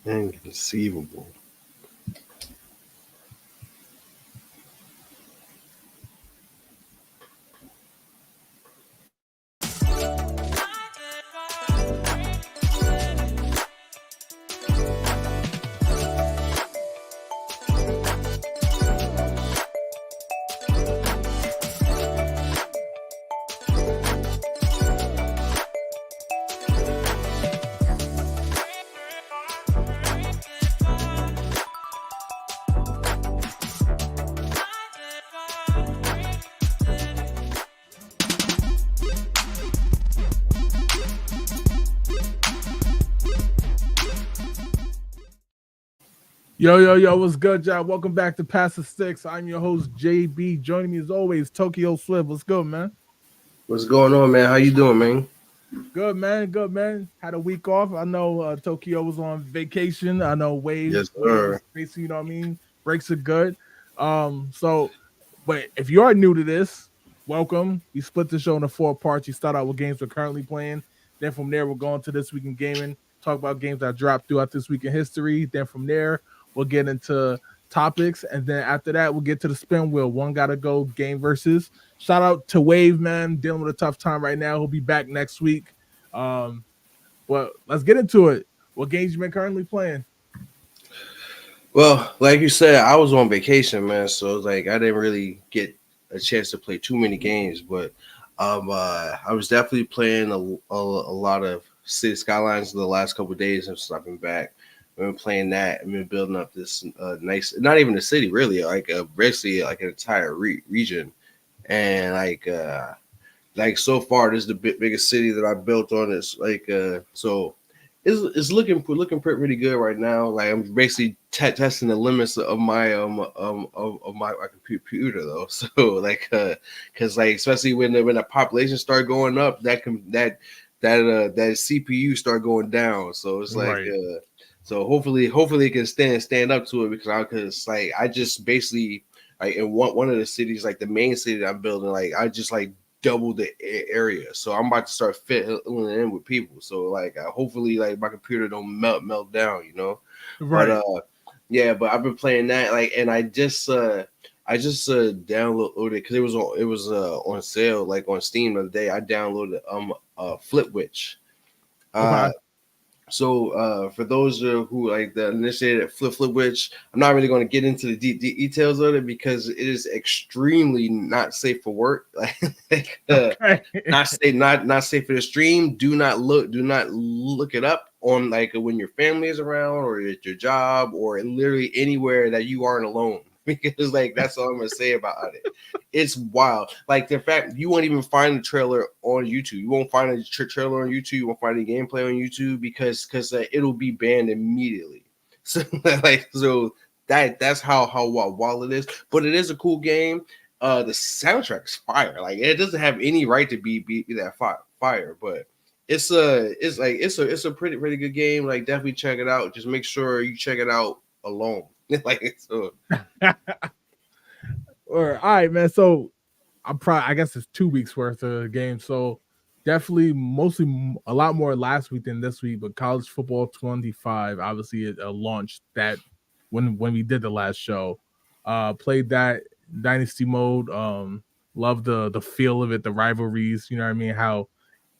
Inconceivable. Yo, what's good, y'all? Welcome back to Pass the Sticks. I'm your host, JB. Joining me as always, Tokyo Swift. What's good, man? What's going on, man? How you doing, man? Good, man. Good, man. Had a week off. I know Tokyo was on vacation. I know Yes, Wave sir. was basically, you know what I mean? Breaks are good. So, but if you are new to this, welcome. We split the show into four parts. You start out with games we're currently playing. Then from there, we'll go into this week in gaming, talk about games that dropped throughout this week in history. Then from there, we'll get into topics. And then after that, we'll get to the spin wheel. One gotta go game versus. Shout out to Wave, man. Dealing with a tough time right now. He'll be back next week. Um, but let's get into it. What games you been currently playing? Well, like you said, I was on vacation, man. So it's like I didn't really get a chance to play too many games, but I was definitely playing a lot of City Skylines in the last couple of days since I've been back. I've been playing that. I've been building up this nice, not even a city really, like basically like an entire region, and like so far, this is the biggest city that I built on. It's like so it's looking pretty good right now. Like I'm basically testing the limits of my my computer though. So like because like especially when the population start going up, that CPU start going down. So it's like Right. so hopefully it can stand up to it because like I just basically like in one of the cities, like the main city that I'm building, like I just like double the area. So I'm about to start filling in with people. So like hopefully like my computer don't melt down, you know. But Right. yeah, but I've been playing that like, and I just downloaded because it was on sale like on Steam the other day. I downloaded Flipwitch. Okay. Uh, so for those who like the initiated Flipwitch, I'm not really going to get into the details of it because it is extremely not safe for work. Like, Okay. not safe for the stream. Do not look it up on like when your family is around or at your job or literally anywhere that you aren't alone. Because like that's all I'm gonna say about it. It's wild. Like the fact you won't even find the trailer on YouTube. You won't find a trailer on YouTube. You won't find any gameplay on YouTube because it'll be banned immediately. So so that's how wild it is. But it is a cool game. The soundtrack's fire. Like it doesn't have any right to be that fire, but it's a pretty good game. Like definitely check it out. Just make sure you check it out alone. Like so. All right, man. So I guess it's 2 weeks worth of games. So definitely mostly a lot more last week than this week. But college football 25, obviously it launched that when we did the last show. Played that dynasty mode. Love the feel of it, the rivalries. You know what I mean? How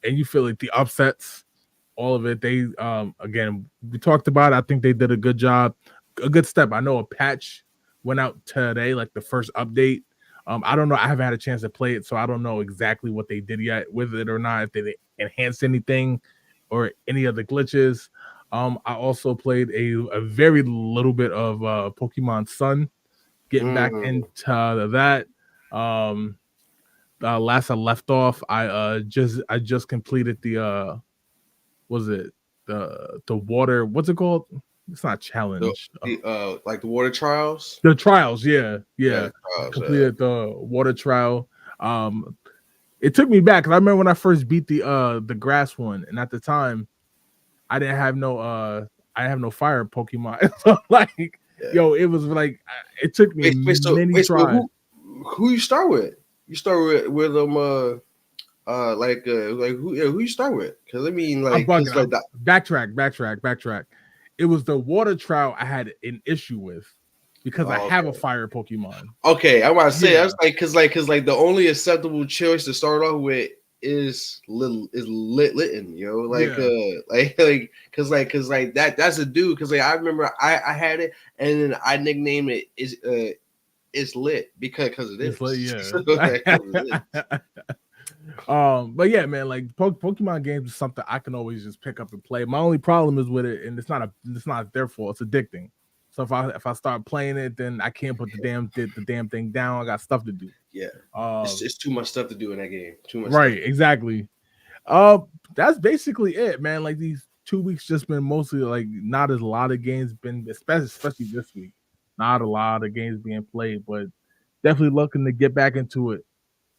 and you feel like the upsets, all of it. They again we talked about it. I think they did a good job, a good step. I know a patch went out today, like the first update. I don't know. I haven't had a chance to play it, so I don't know exactly what they did yet with it or not. If they enhanced anything or any of the glitches. I also played a very little bit of Pokemon Sun, getting back Mm. into that. Um, Last I left off, I just completed the was it the water? What's it called? It's not The challenge. like the water trials. The trials, yeah, Yeah, yeah. the trials. Completed the water trial. Um, it took me back because I remember when I first beat the grass one, and at the time I didn't have no I have no fire Pokemon. So like, Yeah. yo, it was like it took me many So tries. who you start with? You start with like who you start with? Because I mean I'm like bugging. because like I'm that. backtrack. It was the water trout I had an issue with because I have a Okay. fire Pokemon. Okay, I want to say I Yeah. was like, cause like the only acceptable choice to start off with is Litten, yo. Like, Yeah. cause like that's a dude. Cause like I remember I had it, and then I nicknamed it is lit because it It's like, is. yeah. So, like, 'cause it is. But yeah, man, like Pokemon games is something I can always just pick up and play. My only problem is with it, and it's not their fault. It's addicting. So if I start playing it, then I can't put the damn thing down. I got stuff to do. Yeah, Um, it's too much stuff to do in that game. Too much stuff. right, exactly. Uh, that's basically it, man. Like these 2 weeks just been mostly like not as a lot of games been, especially this week. Not a lot of games being played, but definitely looking to get back into it.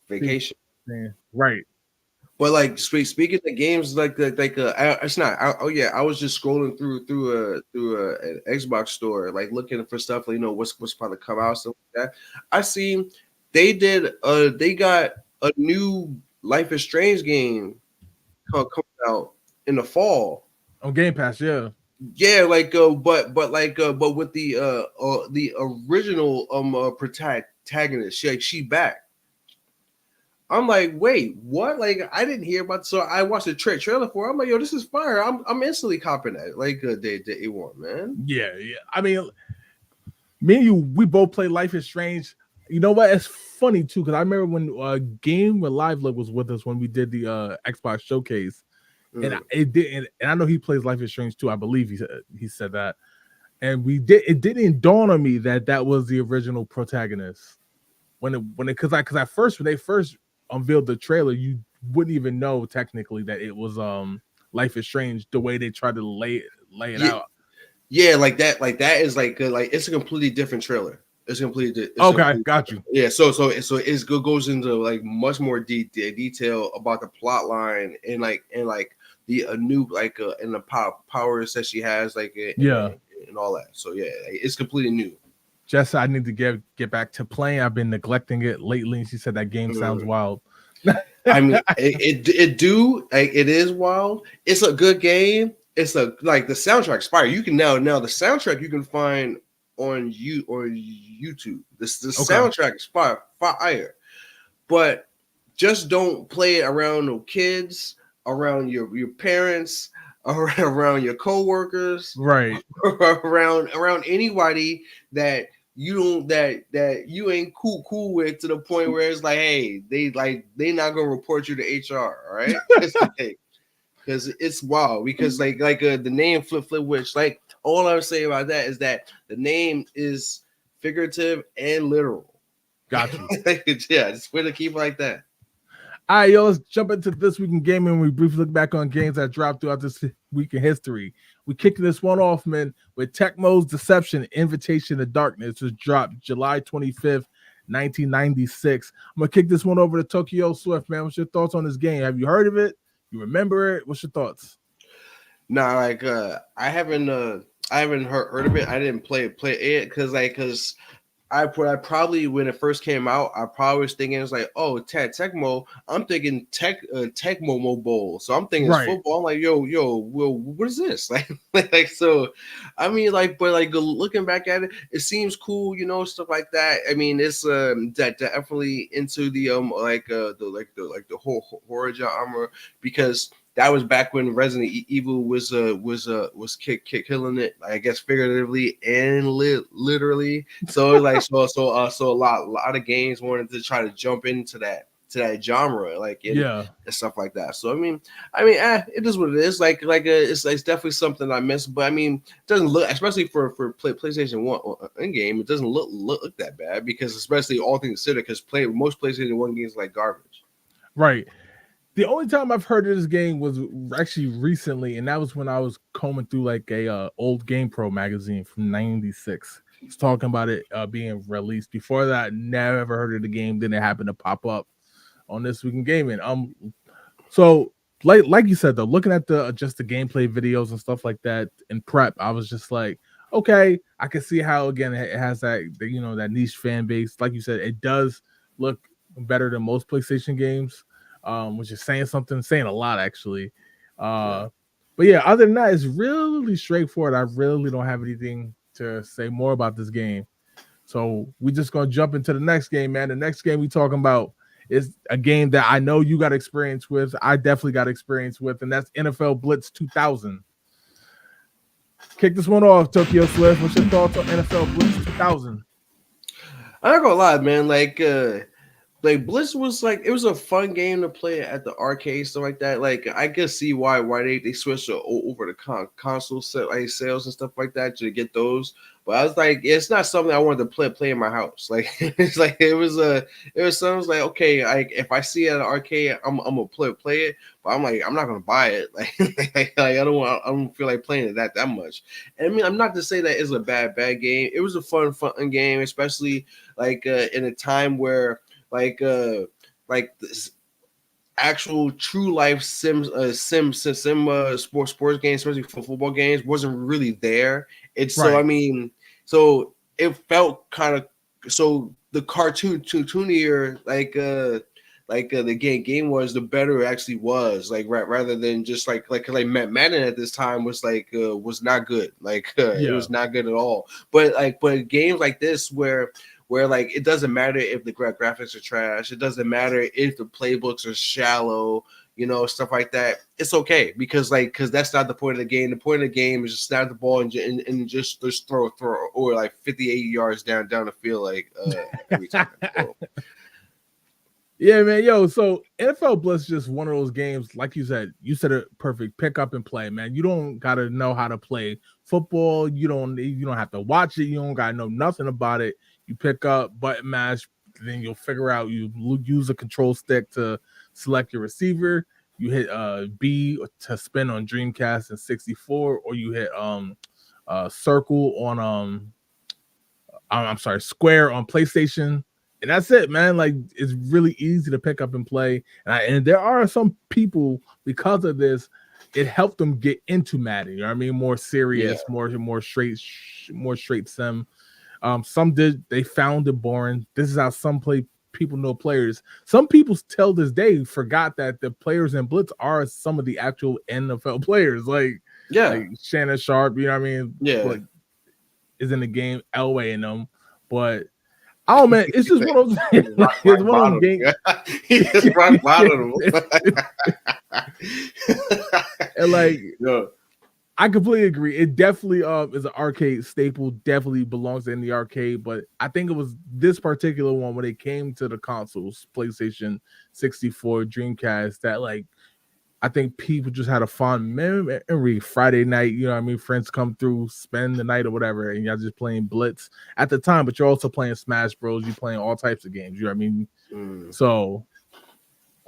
Vacation. Right. But like speaking of games, it's not. Oh yeah, I was just scrolling through an Xbox store, like looking for stuff. Like, what's about to come out, stuff like that. I seen they got a new Life is Strange game coming out in the fall. On Game Pass, yeah. Yeah, but with the original protagonist, she back. I'm like, wait, what? Like, I didn't hear about. So I watched the trailer for it. I'm like, yo, this is fire. I'm instantly copping that. Like, day one, man. Yeah. I mean, me and you, we both play Life is Strange. You know what? It's funny too because I remember when Game with Live Look was with us when we did the Xbox showcase, and it did. And I know he plays Life is Strange too. I believe he said that, and we did. It didn't dawn on me that was the original protagonist when because at first when they first unveiled the trailer, you wouldn't even know technically that it was Life is Strange the way they tried to lay it out. Yeah, like that is like it's a completely different trailer. It's completely Got you. Yeah, so it goes into like much more detail about the plot line and the new and the powers that she has and all that. So yeah, it's completely new. Jess, I need to get back to playing. I've been neglecting it lately. She said that game sounds wild. I mean, it is wild. It's a good game. It's the soundtrack's fire. You can now the soundtrack you can find on YouTube. The soundtrack is fire, but just don't play it around no kids, around your parents, around your coworkers, right? around anybody that you don't that you ain't cool with, to the point where it's like, hey, they not gonna report you to HR, all right? Because it's wild. Because the name Flip Witch, like all I would say about that is that the name is figurative and literal. Got you. Yeah, just way to keep it like that. All right, yo, let's jump into this week in gaming. We briefly look back on games that dropped throughout this week in history. We kicked this one off, man, with Tecmo's Deception Invitation to Darkness, which dropped July 25th, 1996. I'm going to kick this one over to Tokyo Swift, man. What's your thoughts on this game? Have you heard of it? You remember it? What's your thoughts? Nah, I haven't heard of it. I didn't play it because I probably, when it first came out, I probably was thinking it's like, oh, Tecmo. I'm thinking Tecmo Mobile. So I'm thinking it's football. I'm like, yo, well, what is this? So, I mean, but looking back at it, it seems cool, stuff like that. I mean, it's definitely into the the whole horror genre, because that was back when Resident Evil was killing it, I guess, figuratively and literally. So a lot of games wanted to try to jump into that genre, and stuff like that. So I mean, it is what it is. It's definitely something I miss, but I mean, it doesn't look, especially for PlayStation 1 in game, it doesn't look that bad, because especially all things considered, because most PlayStation 1 games like garbage. Right. The only time I've heard of this game was actually recently, and that was when I was combing through like a old GamePro magazine from '96. It's talking about it being released. Before that, never heard of the game. Then it happened to pop up on This Week in Gaming. So like you said though, looking at the gameplay videos and stuff like that in prep, I was just like, okay, I can see how, again, it has that that niche fan base. Like you said, it does look better than most PlayStation games. Which is saying a lot, actually. But But yeah, other than that, it's really straightforward. I really don't have anything to say more about this game. So we just gonna jump into the next game, man. The next game we talking about is a game that I know you got experience with. I definitely got experience with, and that's NFL Blitz 2000. Kick this one off, Tokyo Swift. What's your thoughts on NFL Blitz 2000? I'm not gonna lie, man. Like Blitz was like it was a fun game to play at the arcade, stuff like that. Like I can see why they switched over to console set like sales and stuff like that to get those. But I was like, it's not something I wanted to play in my house. Like it's like it was something like okay, like if I see it at an arcade, I'm gonna play it. But I'm like I'm not gonna buy it. Like I don't feel like playing it that much. And I mean I'm not to say that it's a bad game. It was a fun game, especially like in a time where like this actual true life sim sports games, especially for football games, wasn't really there. It's Right. so I mean, so it felt kind of so the cartoonier the game was, the better it actually was. Like rather than just like Madden at this time was was not good. It was not good at all. But games like this where like it doesn't matter if the graphics are trash, it doesn't matter if the playbooks are shallow, stuff like that. It's okay because that's not the point of the game. The point of the game is just snap the ball and just throw or like 50, 80 yards down the field every time. So. Yeah, man. Yo, so NFL Blitz is just one of those games, like you said it perfect. Pick up and play, man. You don't gotta know how to play football. You don't have to watch it. You don't gotta know nothing about it. You pick up, button mash, then you'll figure out you use a control stick to select your receiver. You hit B to spin on Dreamcast and 64, or you hit circle on square on PlayStation. And that's it, man. Like it's really easy to pick up and play. And there are some people, because of this, it helped them get into Madden. You know what I mean? More serious, more straight sim. Some they found it boring. This is how some people know players. Some people till this day forgot that the players in Blitz are some of the actual NFL players. Like Shannon Sharp, you know what I mean? Like, is in the game, Elway in them. But oh man, it's just one of those. It's one of those games. He just rock bottom. And like, I completely agree. It definitely is an arcade staple. Definitely belongs in the arcade. But I think it was this particular one when it came to the consoles, PlayStation 64, Dreamcast, that like I think people just had a fun memory. Friday night, you know what I mean? Friends come through, spend the night or whatever, and y'all just playing Blitz at the time, but you're also playing Smash Bros. You're playing all types of games, you know what I mean? So,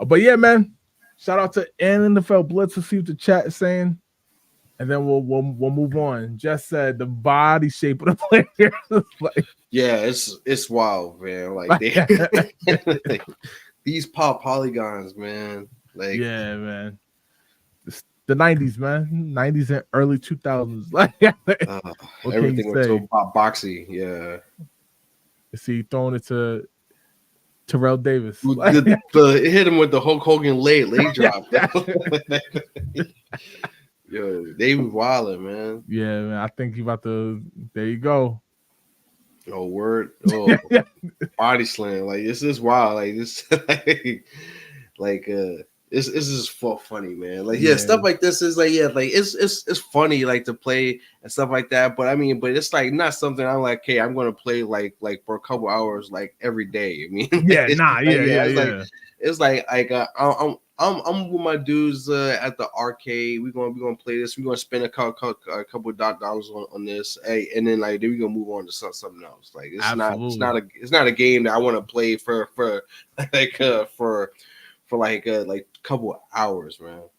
but yeah, man, shout out to NFL Blitz to see what the chat is saying, and then we'll move on. Jess said the body shape of the player. Like, yeah, it's wild, man. Like these polygons, man. Like, yeah, man. The 90s, man. 90s and early 2000s. Like everything was so boxy. Yeah. See, throwing it to Terrell Davis. It hit him with the Hulk Hogan lay drop. Yo, they was wilding, man. Yeah, man. I think you about to. There you go. Oh, word. Oh, body slam. Like, this is wild. Like, this, This is funny, man. Like, stuff like this is like, it's funny, like to play and stuff like that. But I mean, it's like not something I'm like, hey, I'm gonna play like for a couple hours like every day. I mean, It's like I'm with my dudes at the arcade. We're gonna play this. We're gonna spend a couple dollars on this, and then like then we're gonna move on to something else. Like it's not a game that I want to play for like couple hours, man. All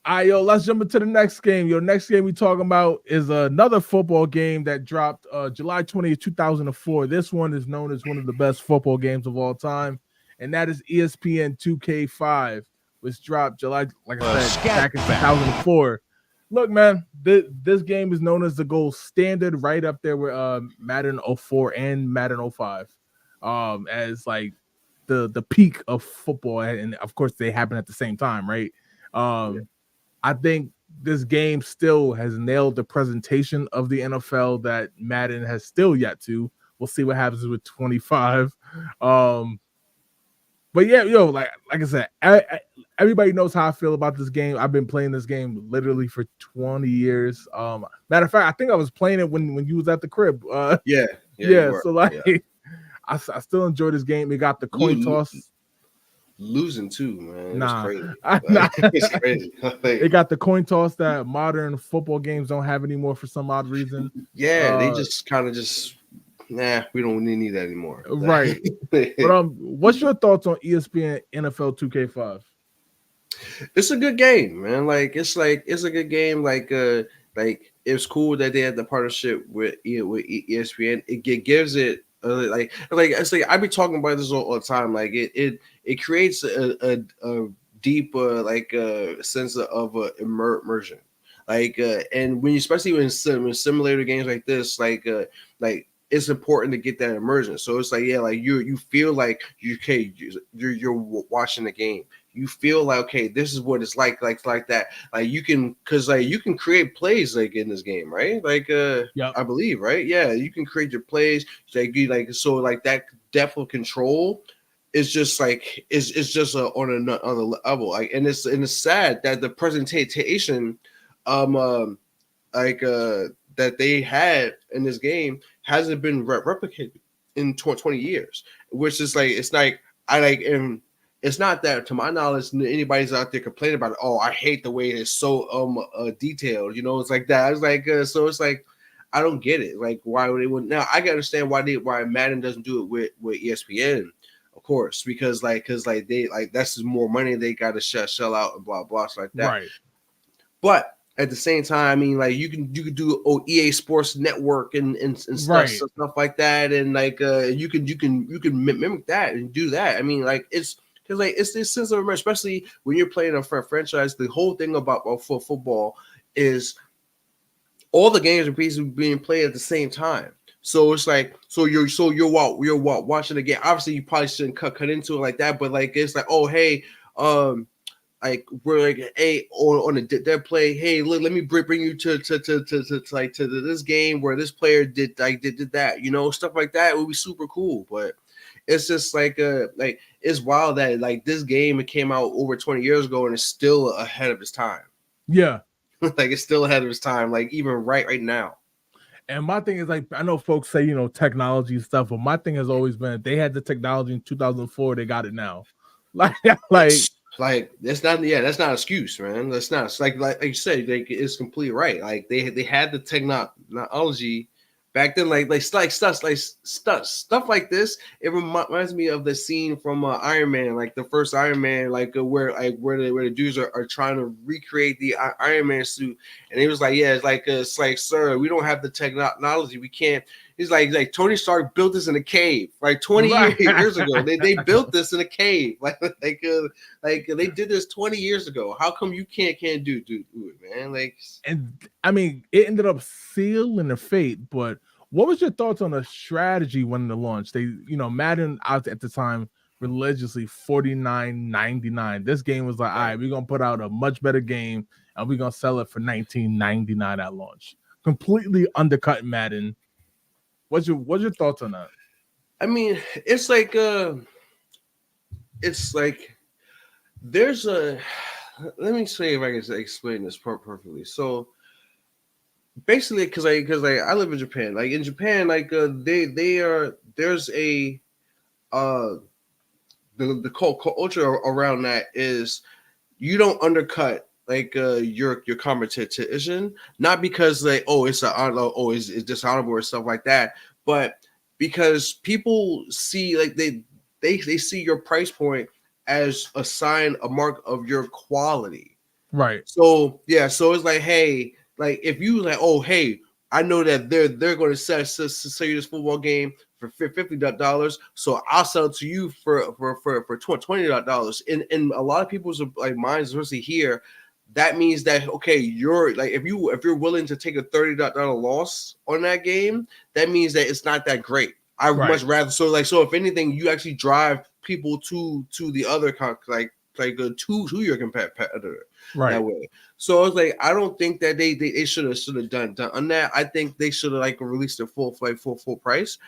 right, yo, let's jump into the next game. Your next game we talking about is another football game that dropped July 20th, 2004. This one is known as one of the best football games of all time, and that is ESPN 2K5, which dropped July, like I said, back in 2004. Look, man, this game is known as the gold standard, right up there with Madden 04 and Madden 05, as like the peak of football, and of course they happen at the same time, right? I think this game still has nailed the presentation of the NFL that Madden has still yet to. We'll see what happens with 25. But yeah, like I said, everybody knows how I feel about this game. I've been playing this game literally for 20 years. Matter of fact, I think I was playing it when you was at the crib. Yeah. So like, I still enjoy this game. It got the coin toss. Losing too, man. Nah, it's crazy. It's crazy. It got the coin toss that modern football games don't have anymore for some odd reason. Yeah, they just kind of we don't need that anymore. Right. But what's your thoughts on ESPN NFL 2K5? It's a good game, man. It's a good game. It's cool that they had the partnership with ESPN. It gives it it's like I be talking about this all the time. Like it creates a deep sense of immersion. And when especially when simulator games like this, it's important to get that immersion. So it's you feel like you're watching the game. You feel like, okay, this is what it's like that. You can create plays in this game, right? Yep. I believe, right? Yeah, you can create your plays. That depth of control is just it's just on another level. And it's sad that the presentation, that they had in this game hasn't been replicated in 20 years, which is it's not that, to my knowledge, anybody's out there complaining about it. Oh, I hate the way it's so detailed. It's like that. It's so it's like I don't get it. Why would they wouldn't? Now I can understand why Madden doesn't do it with ESPN, of course, because they that's just more money they got to shell out and blah blah stuff like that. Right. But at the same time, I mean, you can do EA Sports Network and stuff like that, and you can mimic that and do that. I mean, it's this sense of, especially when you're playing a franchise. The whole thing about football is all the games are basically being played at the same time. So it's you're watching the game. Obviously, you probably shouldn't cut into it like that, but it's oh hey, we're hey, on a dead play, hey, let me bring you to this game where this player did that, stuff like that would be super cool. But it's just it's wild that this game, it came out over 20 years ago and it's still ahead of its time. Yeah. It's still ahead of its time, even right now. And my thing is, I know folks say, technology and stuff, but my thing has always been, if they had the technology in 2004, they got it now. That's not that's not an excuse, man. That's not like you said, it's completely right. They had the technology back then, stuff like this. It reminds me of the scene from Iron Man, the first Iron Man, where the dudes are trying to recreate the Iron Man suit, and he was it's sir, we don't have the technology, we can't. He's like Tony Stark built this in a cave 20 years ago. They built this in a cave. They did this 20 years ago. How come you can't do it, man? And I mean, it ended up sealing the fate. But what was your thoughts on the strategy when the launch? They, Madden out at the time religiously $49.99. This game was like, all right, we're gonna put out a much better game and we're gonna sell it for $19.99 at launch. Completely undercut Madden. What's your thoughts on that? I mean, it's there's a, let me see if I can explain this perfectly. So basically, because I live in Japan. In Japan, there's a the culture around that is you don't undercut your competition, not because it's dishonorable or stuff like that, but because people see they see your price point as a mark of your quality. Right. So yeah, so it's hey, if you oh hey, I know that they're going to sell you this football game for $50, so I'll sell it to you for $20. In a lot of people's minds, especially here, that means that okay, you're if you're willing to take a $30 loss on that game, that means that it's not that great. I would much rather so if anything, you actually drive people to the other to your competitor. Right. that way. So I was like, I don't think that they should have done on that. I think they should have like released it full price,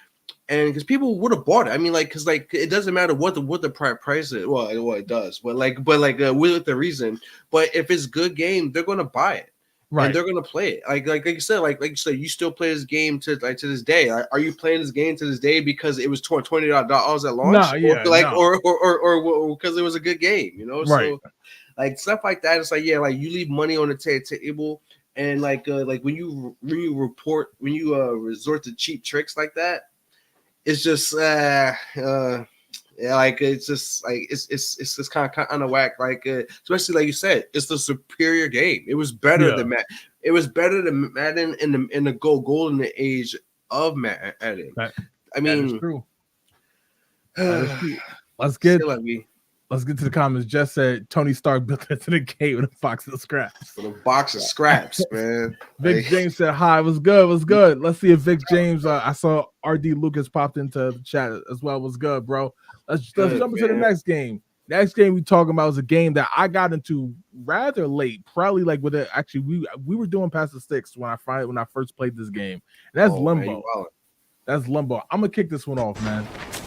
and because people would have bought it. I mean, like, because like it doesn't matter what the price is. Well, it does, but with the reason. But if it's good game, they're gonna buy it. Right. And they're gonna play it. Like you said, like you said, you still play this game to this day. Are you playing this game to this day because it was $20 at launch? No, yeah, or because it was a good game, you know? Right. So like stuff like that. It's like, yeah, like you leave money on the table, and like when you resort to cheap tricks like that, it's just yeah, like it's just like it's just kind of whack. Like especially like you said, it's the superior game. It was better than Madden. It was better than Madden in the golden age of Madden. I mean, that is true. Let's get to the comments. Jess said Tony Stark built into the gate with a box of scraps. With a box of scraps, man. Vic James said hi. Was good. Let's see if Vic James. I saw RD Lucas popped into the chat as well. Was good, bro. Let's jump into the next game. Next game we talking about is a game that I got into rather late, probably like with it. Actually, we were doing past the sticks when I first played this game. And that's Limbo. Man, that's Limbo. I'm gonna kick this one off, man.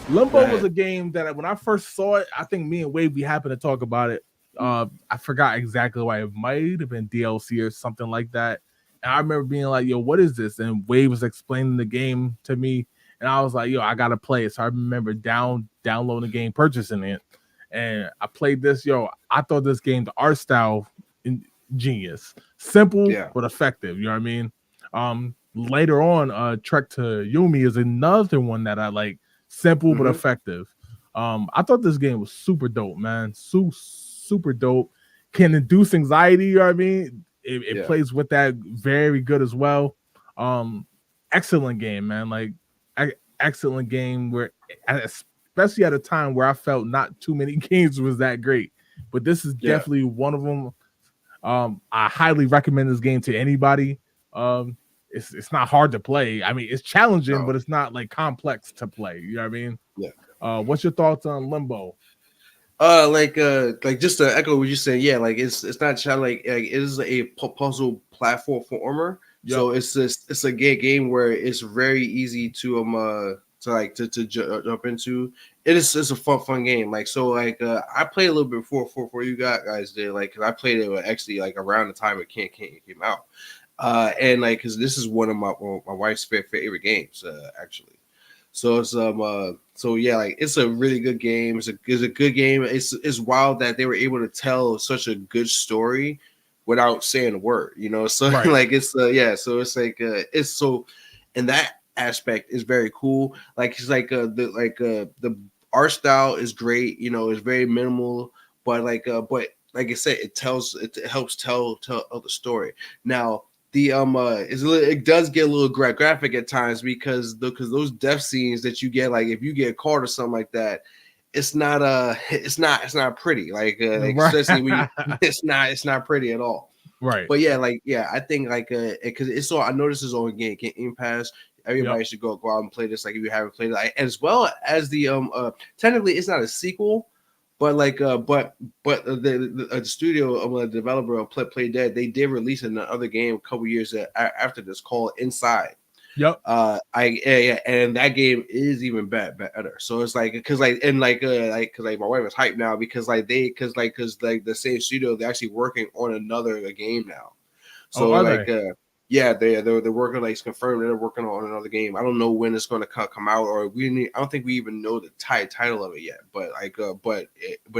Limbo was a game that when I first saw it, I think me and Wade, we happened to talk about it. I forgot exactly why. It might have been DLC or something like that. And I remember being like, yo, what is this? And Wade was explaining the game to me. And I was like, yo, I got to play it. So I remember downloading the game, purchasing it. And I played this. Yo, I thought this game, the art style, genius. Simple, but effective. You know what I mean? Later on, Trek to Yumi is another one that I like. Simple, but effective. I thought this game was super dope, man. Super dope. Can induce anxiety, you know what I mean? It plays with that very good as well. Excellent game, man. Like excellent game where especially at a time where I felt not too many games was that great. But this is definitely one of them. I highly recommend this game to anybody. It's not hard to play. I mean, it's challenging, but it's not like complex to play. You know what I mean? Yeah. What's your thoughts on Limbo? Like just to echo what you said, like it's not challenging. Like it is a puzzle platformer. Yep. So it's a game where it's very easy to jump into. It's a fun game. Like so like I played a little bit before you guys did. Like because I played it actually like around the time it came out. And like because this is one of my wife's favorite games actually. So it's like it's a really good game. It's a good game. It's wild that they were able to tell such a good story without saying a word, you know. So like it's so it's like it's so in that aspect is very cool. Like it's like the art style is great, you know, it's very minimal, but like I said, it helps tell the story. Now it does get a little graphic at times because those death scenes that you get, like if you get caught or something like that, it's not pretty. Like especially when you, it's not pretty at all. Right. But I think like because it's so I noticed it's on Game Pass. Everybody should go out and play this. Like if you haven't played it, like, as well as the technically it's not a sequel. But the studio, the developer of Play Dead, they did release another game a couple years after this called Inside. Yep. And that game is even better. So it's like because my wife is hyped now because the same studio, they're actually working on another game now. So they're working, like it's confirmed they're working on another game. I don't know when it's going to come out, or I don't think we even know the title of it yet. But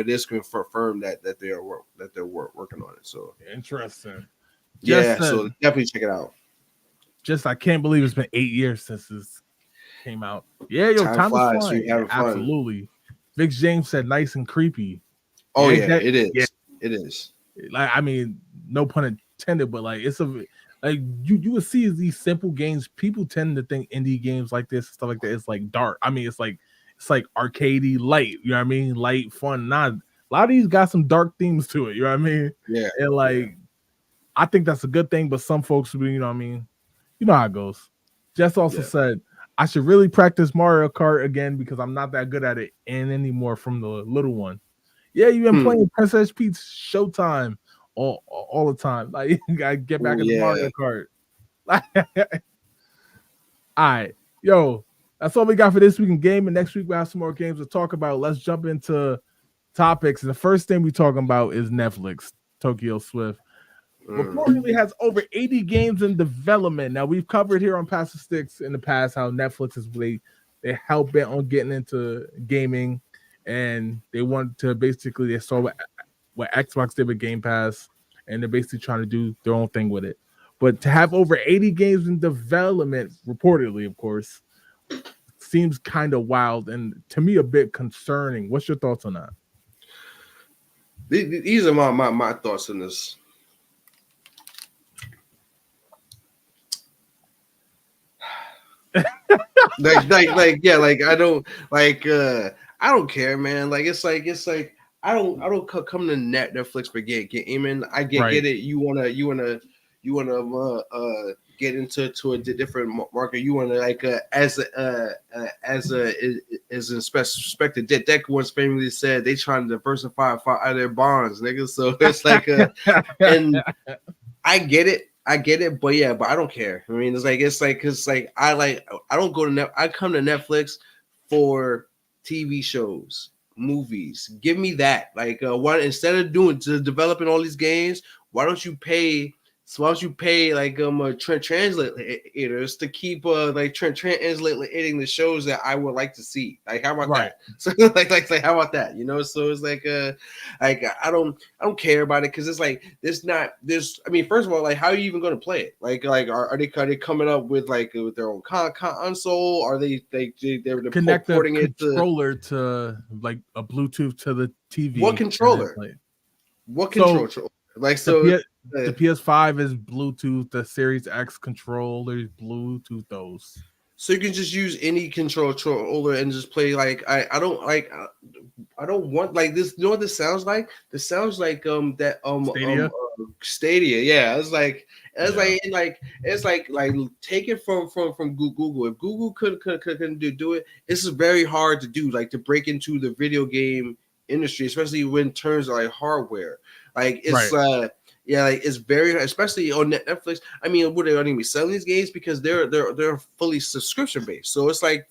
it's confirmed that they're working on it. So interesting. So definitely check it out. I can't believe it's been 8 years since this came out. Yeah, time flies. So absolutely. Vic James said nice and creepy. Oh yeah, it is. Yeah. It is. Like I mean, no pun intended, but like it's a. Like you would see these simple games. People tend to think indie games like this, stuff like that, it's like dark. I mean, it's like arcadey light. You know what I mean? Light, fun. Not a lot of these got some dark themes to it. You know what I mean? Yeah. And like, I think that's a good thing. But some folks, you know what I mean? You know how it goes. Jess also said I should really practice Mario Kart again because I'm not that good at it and anymore from the little one. Yeah, you've been playing Princess Peach Showtime all the time. Like you gotta get back Oh, into yeah. Mario Kart. All right, yo, that's all we got for this week in gaming. Next week we have some more games to talk about. Let's jump into topics. And the first thing we're talking about is Netflix. Tokyo Swift reportedly has over 80 games in development. Now we've covered here on Pass the Sticks in the past how Netflix is they hell bent on getting into gaming, and they want to basically they saw what Xbox did with Game Pass, and they're basically trying to do their own thing with it. But to have over 80 games in development, reportedly, of course, seems kind of wild and to me a bit concerning. What's your thoughts on that? These are my thoughts on this. I don't care, man. It's like I don't come to Netflix for gaming. I get it. You wanna get into a different market. You wanna as an inspector Deck once famously said, they trying to diversify out of their bonds, nigga. So it's like and I get it. But I don't care. I mean, because I don't go to I come to Netflix for TV shows, movies. Give me that. Why instead of developing all these games, why don't you pay? So why don't you pay translators to keep translating the shows that I would like to see? Like, how about that? So how about that? So it's I don't care about it because it's like there's not this. I mean, first of all, how are you even going to play it? Are they coming up with with their own console? Are they're connect the porting controller to like a Bluetooth to the TV? What controller? What controller? The PS5 is Bluetooth. The Series X controller is Bluetooth. Those. So you can just use any controller and just play. I don't want this. You know what this sounds like? This sounds like Stadia. Stadia. Yeah, it's like take it from Google. If Google couldn't do it, this is very hard to do. To break into the video game industry, especially when terms are hardware. It's very, especially on Netflix. I mean, would they only be selling these games because they're fully subscription based? So it's I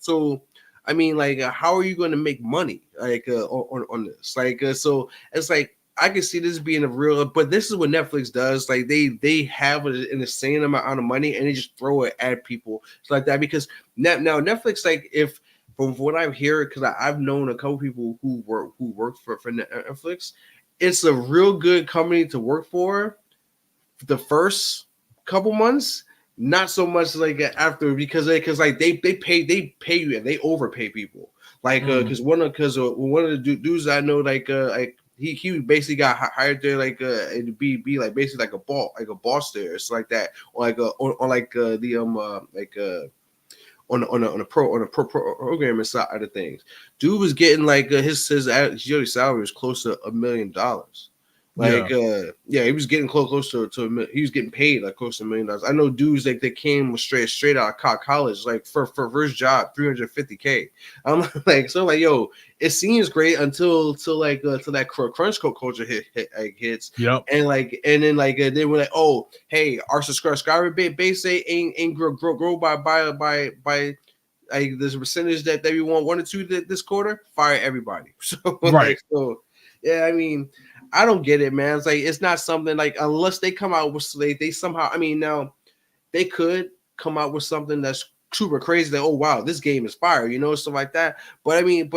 mean, how are you going to make money on this? So it's I can see this being a real, but this is what Netflix does. They have an insane amount of money and they just throw it at people. It's like that because now Netflix, if from what I've heard, because I've known a couple people who work for Netflix. It's a real good company to work for the first couple months, not so much after because they pay you and they overpay people because one of the dudes I know he basically got hired there to be basically a boss there. It's like that or on a programming side of things. Dude was getting his yearly salary was close to $1 million. He was getting close to he was getting paid close to $1 million. I know dudes they came straight out of college for first job $350K. I'm yo, it seems great until that crunch culture hits. Yep. And then they were oh, hey, our subscriber base ain't grow by this percentage that we want 1 or 2 this quarter, fire everybody. So yeah, I mean, I don't get it, man. It's not something unless they come out with they somehow. I mean, now they could come out with something that's super crazy. Oh wow, this game is fire, stuff like that. But I mean,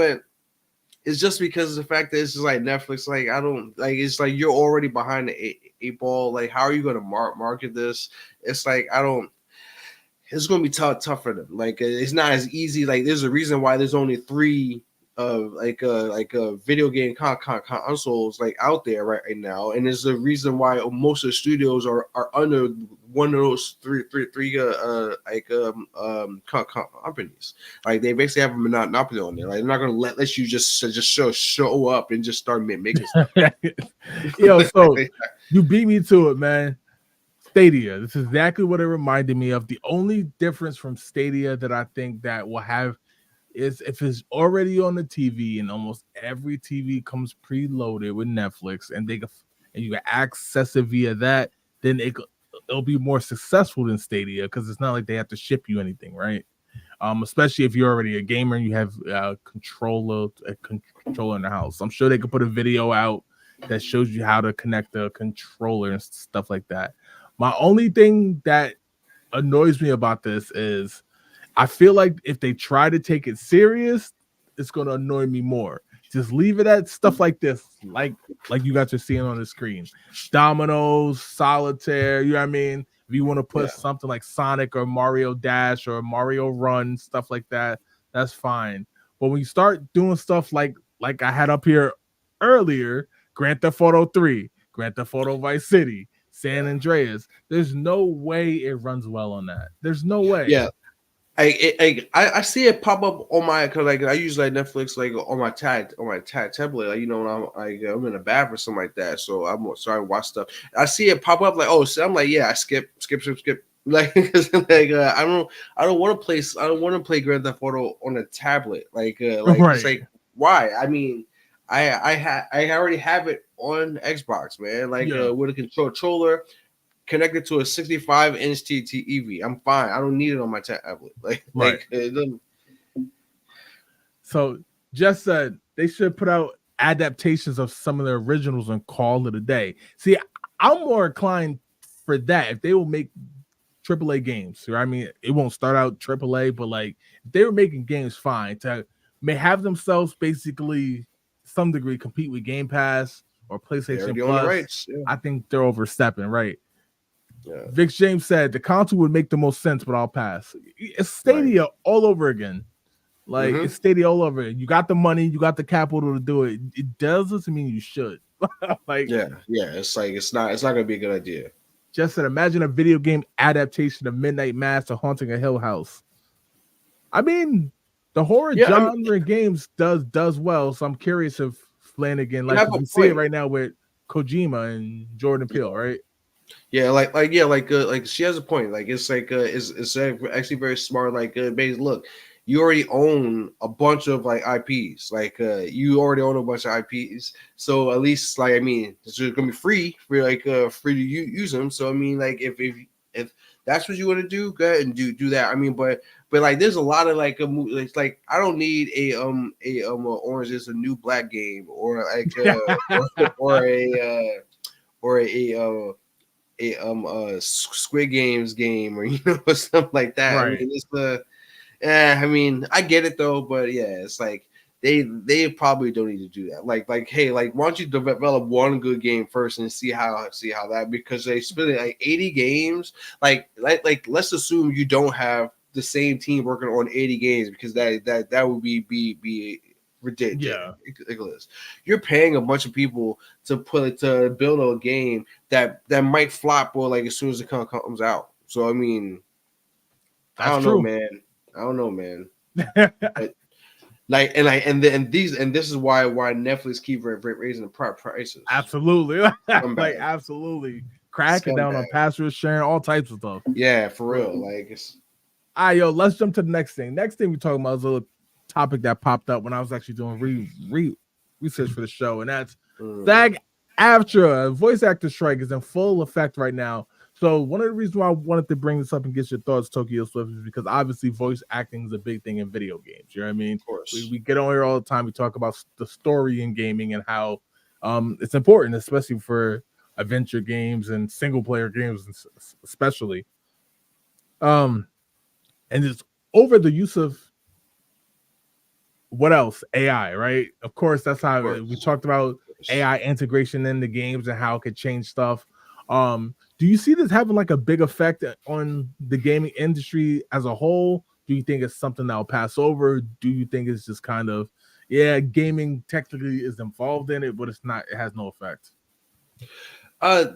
it's just because of the fact that it's just Netflix. I don't it's you're already behind the eight ball. How are you going to market this? It's I don't. It's going to be tough for them. It's not as easy. There's a reason why there's only 3 video game consoles out there right now, and there's a reason why most of the studios are under one of those three companies. They basically have a monopoly on there. They're not gonna let you just show up and just start making stuff. Yo, so you beat me to it, man. Stadia. This is exactly what it reminded me of. The only difference from Stadia that I think that will have is if it's already on the TV and almost every TV comes preloaded with Netflix and and you can access it via that, then it'll be more successful than Stadia because it's not like they have to ship you anything, right? Especially if you're already a gamer and you have a controller in the house. I'm sure they could put a video out that shows you how to connect the controller and stuff like that. My only thing that annoys me about this is I feel like if they try to take it serious, it's going to annoy me more. Just leave it at stuff like this, like you guys are seeing on the screen. Dominoes, solitaire, you know what I mean? If you want to put something like Sonic or Mario Dash or Mario Run, stuff like that, that's fine. But when you start doing stuff like I had up here earlier, Grand Theft Auto 3, Grand Theft Auto Vice City, San Andreas, there's no way it runs well on that. There's no way. Yeah. I see it pop up on my, because like I use like Netflix like on my tablet, like, you know, when I'm in a bath or something like that, so I watch stuff. I see it pop up like, oh, so I'm like, yeah, I skip like, like I don't want to play Grand Theft Auto on a tablet, like right. It's like, why? I mean, I already have it on Xbox, man, like with a controller connected to a 65-inch TV. I'm fine. I don't need it on my tablet. So Jess said they should put out adaptations of some of the originals and call it a day. See, I'm more inclined for that if they will make AAA games. I mean, it won't start out AAA, but like if they were making games, fine. To may have themselves basically some degree compete with Game Pass or PlayStation Plus. Rights, yeah. I think they're overstepping, right? Yeah. Vic James said the console would make the most sense, but I'll pass. It's Stadia all over again. Like it's Stadia all over. You got the money, you got the capital to do it. It doesn't mean you should. Like it's like it's not gonna be a good idea. Just said, imagine a video game adaptation of Midnight Mass or Haunting a Hill House. I mean, the horror genre in games does well. So I'm curious if Flanagan, like we see it right now with Kojima and Jordan Peele, right? Yeah, like she has a point. Like it's actually very smart. Like, look, you already own a bunch of like IPs. Like, you already own a bunch of IPs. So at least, like, I mean, it's just gonna be free to use them. So I mean, like, if that's what you want to do, go ahead and do that. I mean, but like, there's a lot of like it's like I don't need a Orange is the New Black game or like or a Squid Games game or something like that. Right. I mean, it's I mean, I get it though, but yeah, it's like they probably don't need to do that. Like hey, like why don't you develop one good game first and see how that, because they spend like 80 games. Like let's assume you don't have the same team working on 80 games, because that would be ridiculous. You're paying a bunch of people to build a game that might flop or like as soon as it comes out. So I mean, I don't know, man. This is why Netflix keep raising the prices. Absolutely, like absolutely cracking down on password sharing, all types of stuff. Yeah, for real. Like it's. All right, yo, let's jump to the next thing. Next thing we're talking about is a topic that popped up when I was actually doing research for the show, and that's SAG-AFTRA. Voice actor strike is in full effect right now. So one of the reasons why I wanted to bring this up and get your thoughts, Tokyo Swift, is because obviously voice acting is a big thing in video games. You know what I mean? Of course. We get on here all the time. We talk about the story in gaming and how it's important, especially for adventure games and single player games, especially. And it's over the use of what else? AI, right? Of course, that's how we talked about AI integration in the games and how it could change stuff. Do you see this having like a big effect on the gaming industry as a whole? Do you think it's something that'll pass over? Do you think it's just kind of, gaming technically is involved in it, but it's not, it has no effect?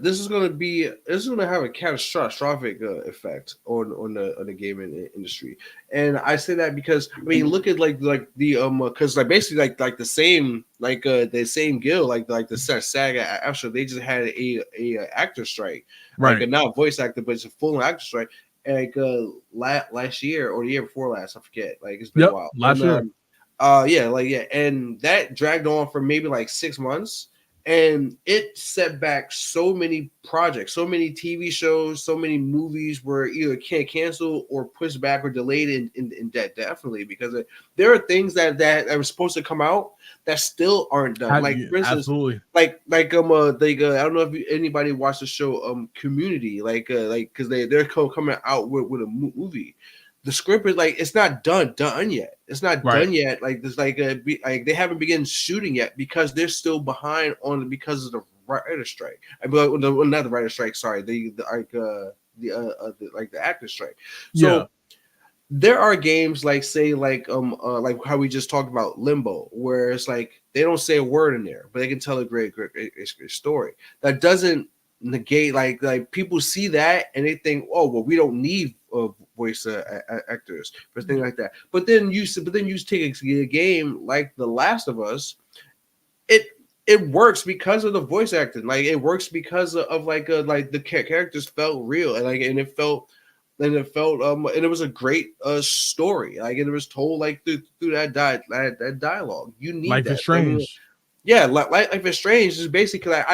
This is going to have a catastrophic effect on the gaming industry, and I say that because I mean, look at like the because like basically like the same guild like the SAG-AFTRA, they just had a actor strike, right? Like not a voice actor, but it's a full actor strike. Like last year or the year before last, I forget. Like it's been a while. Last year. And that dragged on for maybe like 6 months. and it set back so many projects, so many TV shows, so many movies were either can't cancel or pushed back or delayed in that definitely because there are things that were supposed to come out that still aren't done. Like for instance, Absolutely. I don't know if anybody watched the show Community, like because they're coming out with a movie. The script is like it's not done yet. It's not Right. done yet. Like there's like they haven't begun shooting yet because they're still behind on because of the writer strike. I mean, not the writer strike. Sorry, the actor strike. So Yeah. there are games like say like how we just talked about Limbo, where it's like they don't say a word in there, but they can tell a great story. That doesn't negate like people see that and they think, oh well, we don't need voice actors for things like that. But then you take a game like The Last of Us, it works because of the voice acting. Like it works because of like the characters felt real and it felt and it was a great story. Like and it was told like through that dialogue. You need Life that. is I mean, Strange. yeah, Life is Strange is basically like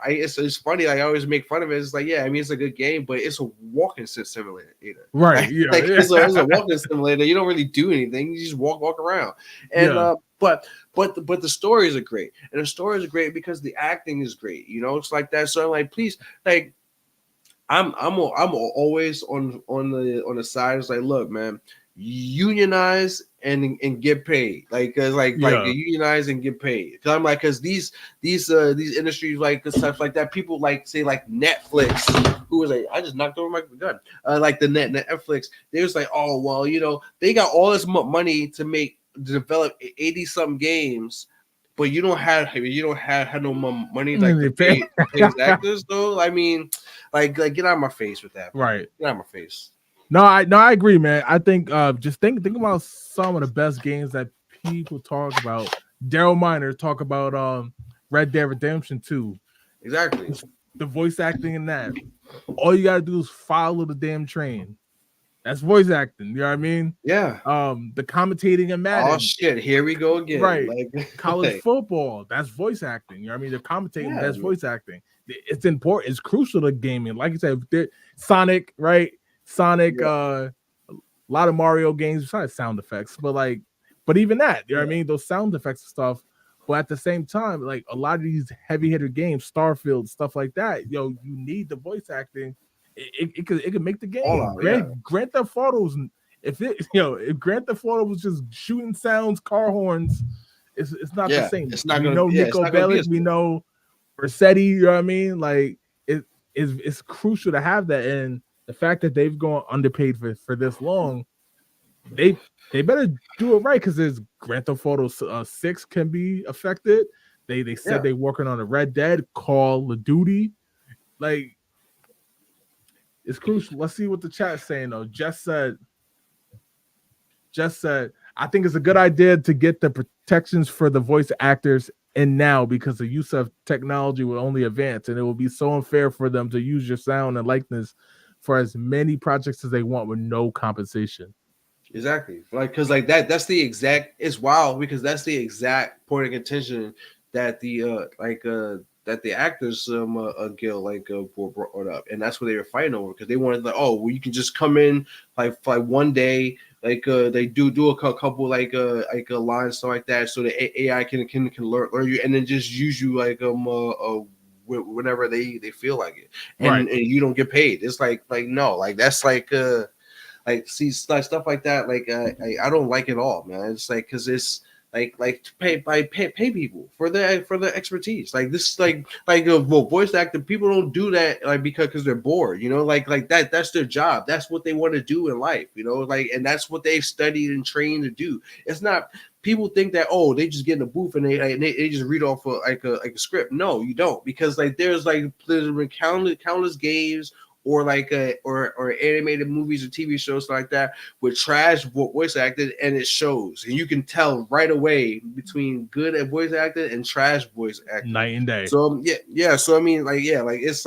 it's funny. Like I always make fun of it. It's like yeah, I mean it's a good game, but it's a walking simulator. Right. Yeah. Like it's a walking simulator. You don't really do anything. You just walk around. And Yeah. but the stories are great, and the stories are great because the acting is great. You know, it's like that. So I'm like, please, like I'm always on the side. It's like, look, man, unionize and get paid. Like, cause like Yeah. unionize and get paid. Cause I'm like, cause these industries like stuff like that. People like say like Netflix, who was like, I just knocked over my gun. Like the Netflix, they was like, oh well, you know, they got all this money to develop 80 some games. But you don't have no money like to pay these actors though. I mean, like get out of my face with that. Right. Get out of my face. No, I agree, man. I think just think about some of the best games that people talk about. Daryl Miner talk about Red Dead Redemption 2. Exactly. The voice acting in that. All you gotta do is follow the damn train. That's voice acting. You know what I mean? Yeah. The commentating in Madden. Oh shit! Here we go again. Right. Like College football. That's voice acting. You know what I mean? The commentating. Yeah, that's man. voice acting. It's important. It's crucial to gaming. Like you said, Sonic, right? Sonic. Yeah. A lot of Mario games besides sound effects, but even that, you know what I mean? Those sound effects and stuff. But at the same time, like a lot of these heavy hitter games, Starfield, stuff like that, you need the voice acting. It could make the game. Out, Grand Theft Auto's if Grand Theft Auto was just shooting sounds, car horns, it's not the same. It's not we gonna, know Nico Bellic, we know Rossetti, you know what I mean? Like it's crucial to have that. And the fact that they've gone underpaid for this long, they better do it right because there's Grand Theft Auto 6 can be affected. They said they're working on a Red Dead, Call of Duty. Like it's crucial. Let's see what the chat's saying though. Just said, I think it's a good idea to get the protections for the voice actors in now because the use of technology will only advance and it will be so unfair for them to use your sound and likeness for as many projects as they want with no compensation. Exactly. Like because like that's the exact it's wild because that's the exact point of contention that the actors guild brought up, and that's what they were fighting over because they wanted like, oh well, you can just come in like for one day, like they do a couple like lines stuff like that, so the AI can learn you and then just use you like whenever they feel like it, and you don't get paid. It's like no, like that's like see stuff like that. Like I don't like it all, man. It's like because it's like to pay people for the expertise. Like this, voice acting people don't do that like because they're bored. You know, like that's their job. That's what they want to do in life. You know, like and that's what they've studied and trained to do. It's not. People think that they just get in a booth and they just read off a script. No, you don't because there's been countless games or or animated movies or TV shows like that with trash voice acting, and it shows, and you can tell right away between good at voice acting and trash voice acting, night and day. So So I mean, it's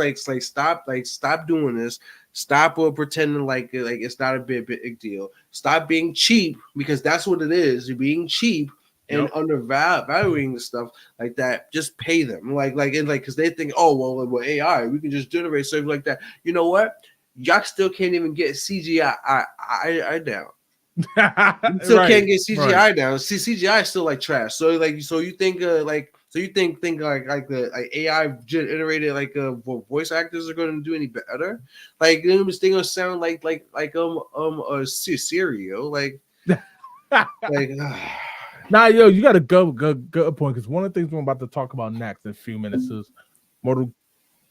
stop doing this. Stop pretending like it's not a big deal. Stop being cheap because that's what it is. You're being cheap and Yep. undervaluing stuff like that. Just pay them, because they think, oh well, with AI we can just generate stuff like that. You know what? Y'all still can't even get CGI down. You still can't get CGI down. See, CGI is still like trash. So you think the AI generated voice actors are going to do any better? Like they're going to sound like a cereal Nah, yo, you got a good point, because one of the things we're about to talk about next in a few minutes is Mortal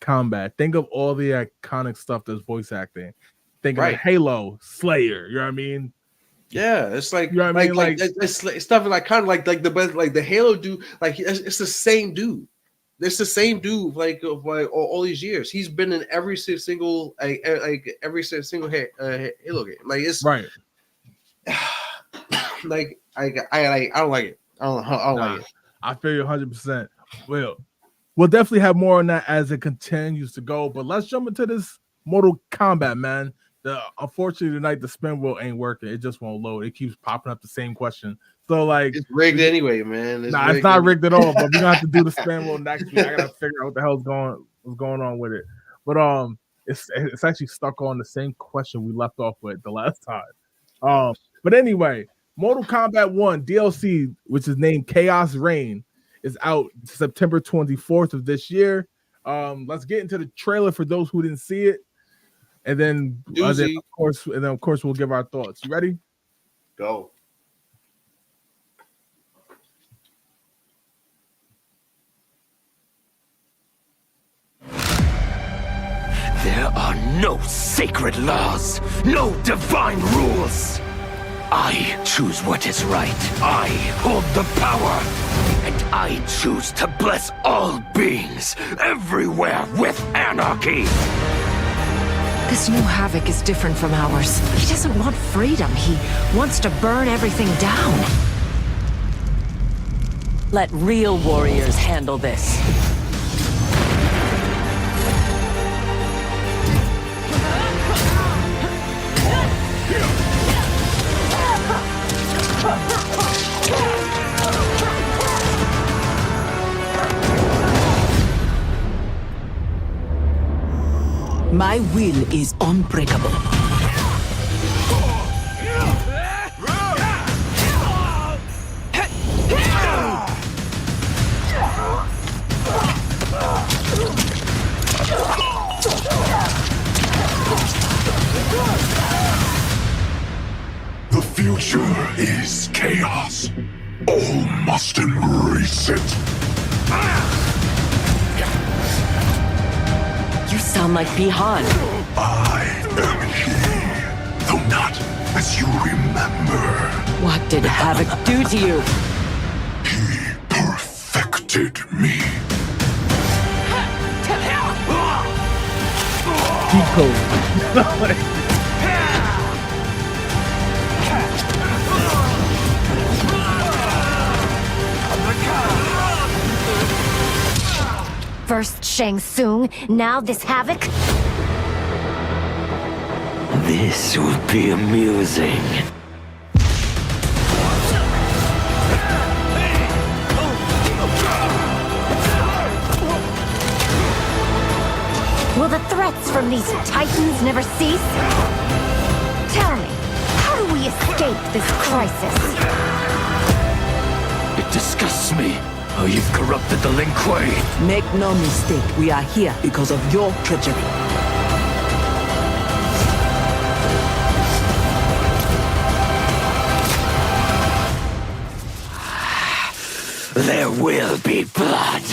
Kombat. Think of all the iconic stuff that's voice acting. Think of Halo, Slayer. You know what I mean? Yeah, it's like, you know what I mean? Like it's stuff like kind of like the best, like the Halo dude. Like it's the same dude. It's the same dude. Like all these years, he's been in every single Halo game. Like it's right. like I don't like it. I don't like it. I feel you 100%. Well, we'll definitely have more on that as it continues to go. But let's jump into this Mortal Kombat, man. Unfortunately tonight the spin wheel ain't working. It just won't load. It keeps popping up the same question. So like it's rigged anyway, man. It's not rigged at all. But we're gonna have to do the spin wheel next week. I gotta figure out what the hell's going on with it. But it's actually stuck on the same question we left off with the last time. But anyway, Mortal Kombat 1 DLC, which is named Chaos Reign, is out September 24th of this year. Let's get into the trailer for those who didn't see it. And then, of course, we'll give our thoughts. You ready? Go. There are no sacred laws, no divine rules. I choose what is right. I hold the power. And I choose to bless all beings everywhere with anarchy. This new Havoc is different from ours. He doesn't want freedom. He wants to burn everything down. Let real warriors handle this. My will is unbreakable. The future is chaos. All must embrace it. You sound like Bihan. I am he, though not as you remember. What did Havoc do to you? He perfected me. Cheat code. First Shang Tsung, now this Havoc? This will be amusing. Will the threats from these titans never cease? Tell me, how do we escape this crisis? It disgusts me how you've corrupted the Lin Kuei. Make no mistake, we are here because of your treachery. There will be blood.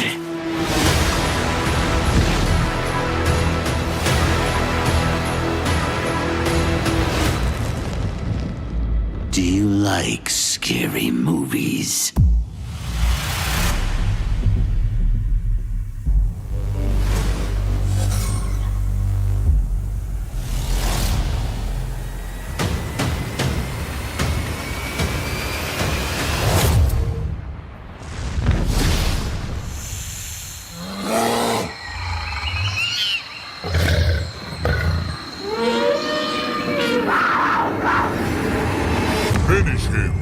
Do you like scary movies? Finish him.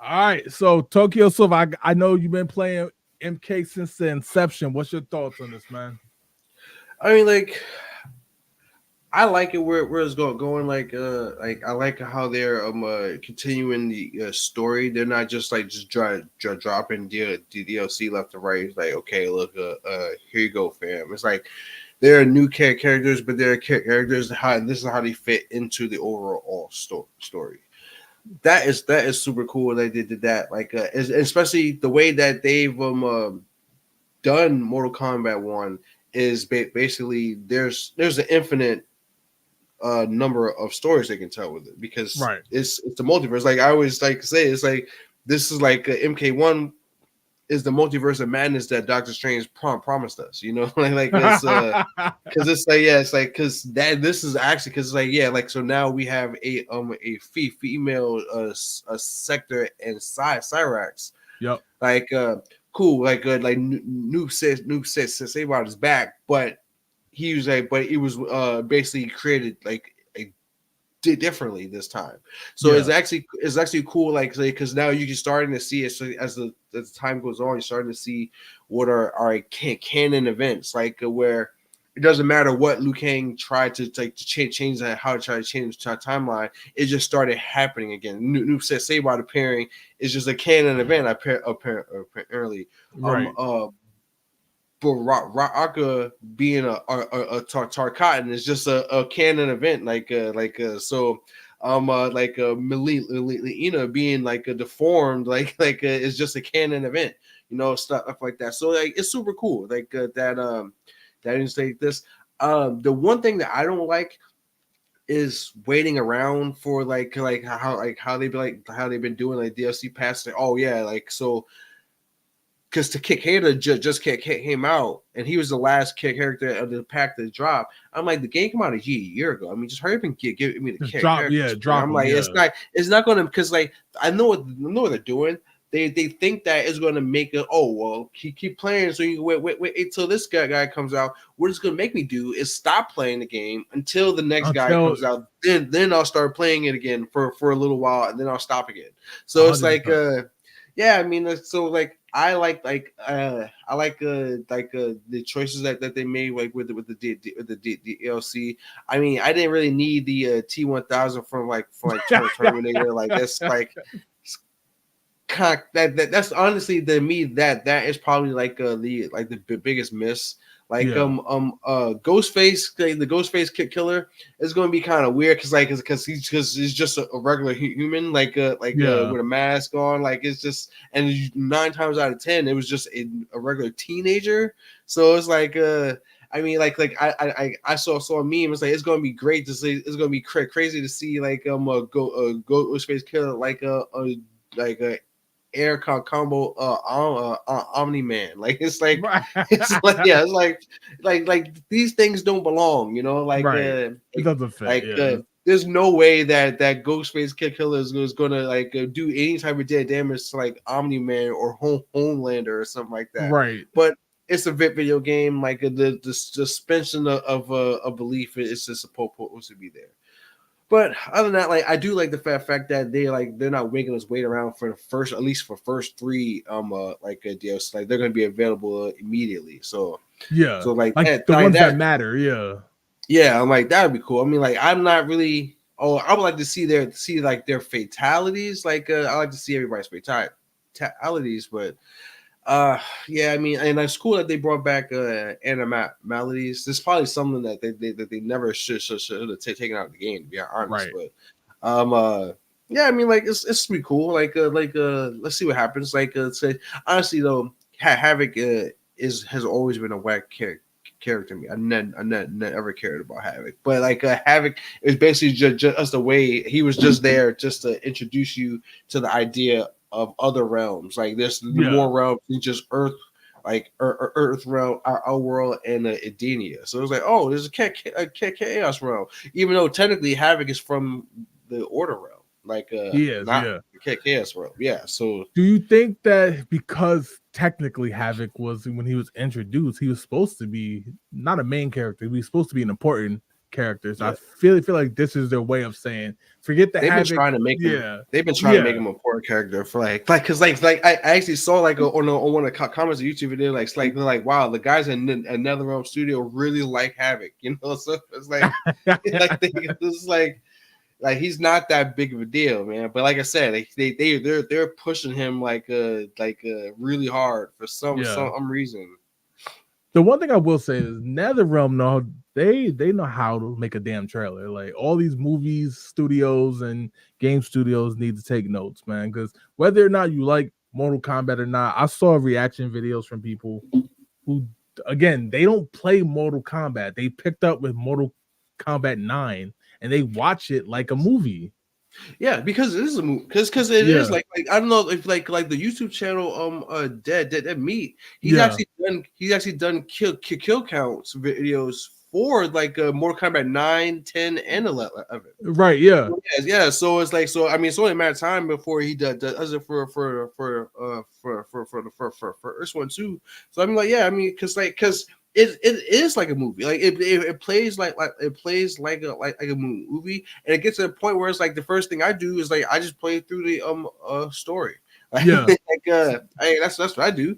All right, so Tokyo Silva, I know you've been playing MK since the inception. What's your thoughts on this, man? I mean, like, I like it where it's going. Like I like how they're continuing the story. They're not just like just dropping the DLC left and right. It's like, okay, look, here you go, fam. It's like there are new characters, but there are characters this is how they fit into the overall story. That is super cool. They did that, like especially the way that they've done Mortal Kombat 1 is basically there's an infinite number of stories they can tell with it, because it's the multiverse. Like I always like to say, it's like this is like MK1 is the multiverse of madness that Doctor Strange promised us, you know, like it's because it's like, yeah, it's like because that this is actually because like, yeah, like so now we have a female Sector and Cyrax. Yep. Like cool, like like Noob says Sabot is back, but he was like, but it was basically created like differently this time. So it's actually cool, like because now you're starting to see it. So as the time goes on, you're starting to see what are canon events, like where it doesn't matter what Liu Kang tried to like to change that, how to try to change the timeline. It just started happening again. Noob said Sabot appearing is just a canon event apparently. Right. But Raka being a Tarkatan is just a canon event, like Melina being like a deformed, it's just a canon event, you know, stuff like that. So like it's super cool, like that is like this. The one thing that I don't like is waiting around for like how they've been doing like DLC passes. Like, oh yeah, like so. Because Takeda just came out, and he was the last character of the pack that dropped. I'm like, the game came out a year ago. I mean, just hurry up and give me the character. Drop. I'm like, it's not going to, because like I know what they're doing. They think that it's going to make it. Oh well, keep playing so you can wait until this guy comes out. What it's going to make me do is stop playing the game until the next guy comes out. Then I'll start playing it again for a little while, and then I'll stop again. So 100%. It's like, yeah, I mean, so like. I like the choices that they made, like with the DLC. I mean, I didn't really need the T-1000 from Terminator. Like that's like that's honestly to me that is probably like the biggest miss. Like Ghostface, the Ghostface killer is going to be kind of weird because he's just a regular human, with a mask on. Like it's just, and 9 times out of 10 it was just a regular teenager. So it's like I mean, I saw a meme. It's like it's gonna be great to see. It's gonna be crazy to see like a Ghostface killer like a air combo Omni Man. Like it's like it's like these things don't belong, you know, like it doesn't fit. Like there's no way that Ghostface killer is gonna like do any type of dead damage to like Omni Man or Homelander or something like that. Right. But it's a video game. Like the suspension of a belief is just supposed to be there. But other than that, like I do like the fact that they're not making us wait around for at least for first 3 DLC. Like they're gonna be available immediately. So yeah, so like the ones that matter. Yeah, I'm like that would be cool. I mean, like I'm not really. Oh, I would like to see their fatalities. Like I like to see everybody's fatalities, but yeah, I mean, and it's cool that they brought back animalities. This is probably something that they never should have taken out of the game, to be honest. Right. But Yeah, I mean, like it's be cool. Let's see what happens. Say honestly though, Havoc has always been a whack character to me. I never cared about Havoc, but Havoc is basically just the way he was just there just to introduce you to the idea of other realms. Like there's more realms than just Earth. Like Earth realm, our world, and Edenia. So it was like, oh, there's a chaos realm, even though technically Havoc is from the Order realm. Not chaos realm. Yeah. So do you think that because technically Havoc was when he was introduced, he was supposed to be not a main character, he was supposed to be an important character. So I feel like this is their way of saying forget the they've Havoc. Been trying to make him, they've been trying to make him an important character for because I actually saw on one of the comments of YouTube video they're like wow, the guys in NetherRealm Studio really like Havoc, you know. So it's like it's like he's not that big of a deal, man. But like I said, they're pushing him really hard for some reason. The one thing I will say is NetherRealm they know how to make a damn trailer. Like all these movies, studios, and game studios need to take notes, man. Because whether or not you like Mortal Kombat or not, I saw reaction videos from people who, again, they don't play Mortal Kombat. They picked up with Mortal Kombat 9. And they watch it like a movie. Yeah, because it is a movie. Because it is like I don't know if like the YouTube channel Dead Meat. He's actually done kill counts videos for Mortal Kombat 9, 10, and 11. Right. Yeah. Yeah. So it's like I mean it's only a matter of time before he does it for the first one too. So I mean because it is like a movie. Like it plays like a movie, and it gets to a point where it's like the first thing I do is I just play through the story. Yeah, that's what I do.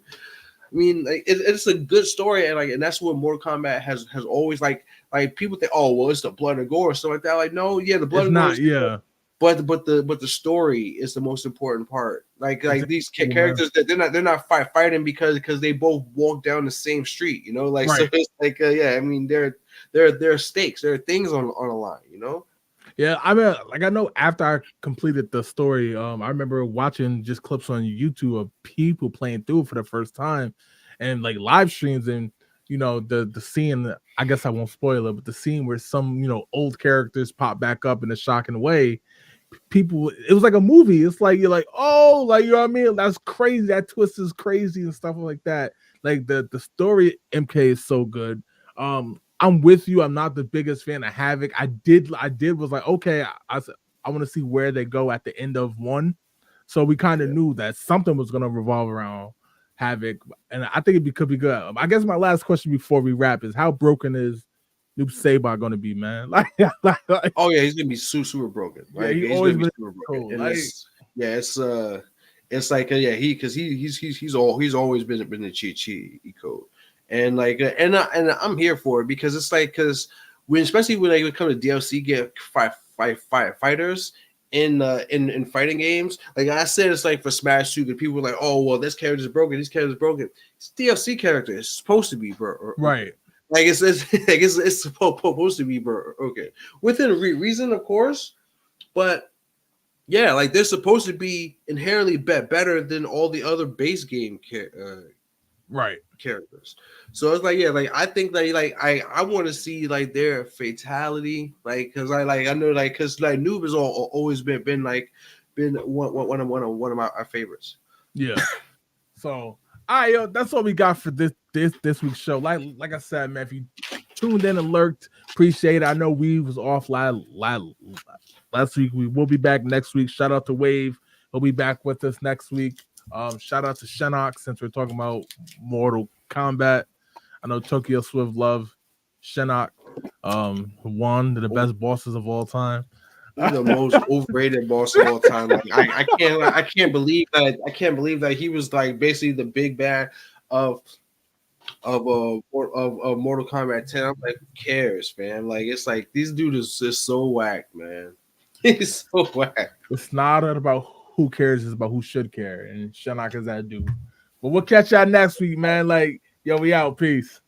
I mean, it's a good story, and that's what Mortal Kombat has always like people think, oh well, it's the blood and gore or stuff like that. Like no, yeah, the blood and gore. But the story is the most important part. Like these characters that they're not fighting because they both walk down the same street, you know. Right. So it's I mean there are stakes, there are things on the line, you know. Yeah, I mean, I know after I completed the story, I remember watching just clips on YouTube of people playing through it for the first time, and live streams, and you know the scene. I guess I won't spoil it, but the scene where some old characters pop back up in a shocking way. People, it was like a movie. It's like you're like, oh, you know what I mean? That's crazy. That twist is crazy and stuff like that. Like the story MK is so good. I'm with you. I'm not the biggest fan of Havoc. I did was like, okay, I want to see where they go at the end of 1. So we kind of knew that something was gonna revolve around Havoc, and I think it could be good. I guess my last question before we wrap is how broken is Noob Saibot gonna be, man? Oh yeah, he's gonna be super broken. Right? Yeah, he's always gonna be been super broken. cool. It's like he's always been a cheat code, and and I'm here for it because it's because especially when it comes to DLC, get fighters in fighting games. Like I said, it's like for Smash 2, that people were like, oh well, this character is broken, this character is broken. It's DLC character. It's supposed to be, bro. Right. Like it's supposed to be, bro. Okay, within reason, of course, but yeah, they're supposed to be inherently better than all the other base game characters. So it's I think that I want to see their fatality, because I know because Noob has always been one of my favorites. Yeah. So. All right, yo, that's all we got for this week's show. Like I said, man, if you tuned in and lurked, appreciate it. I know we was off last week. We will be back next week. Shout out to Wave. He'll be back with us next week. Shout out to Shinnok, since we're talking about Mortal Kombat. I know Tokyo Swift love Shinnok. One of the best bosses of all time. He's the most overrated boss of all time. I can't believe that he was basically the big bad of Mortal Kombat 10. I'm like, who cares, man? It's these dudes is so whack, man. He's so whack. It's not about who cares, it's about who should care, and Shinnok is that dude. But we'll catch y'all next week, man. Yo, we out. Peace.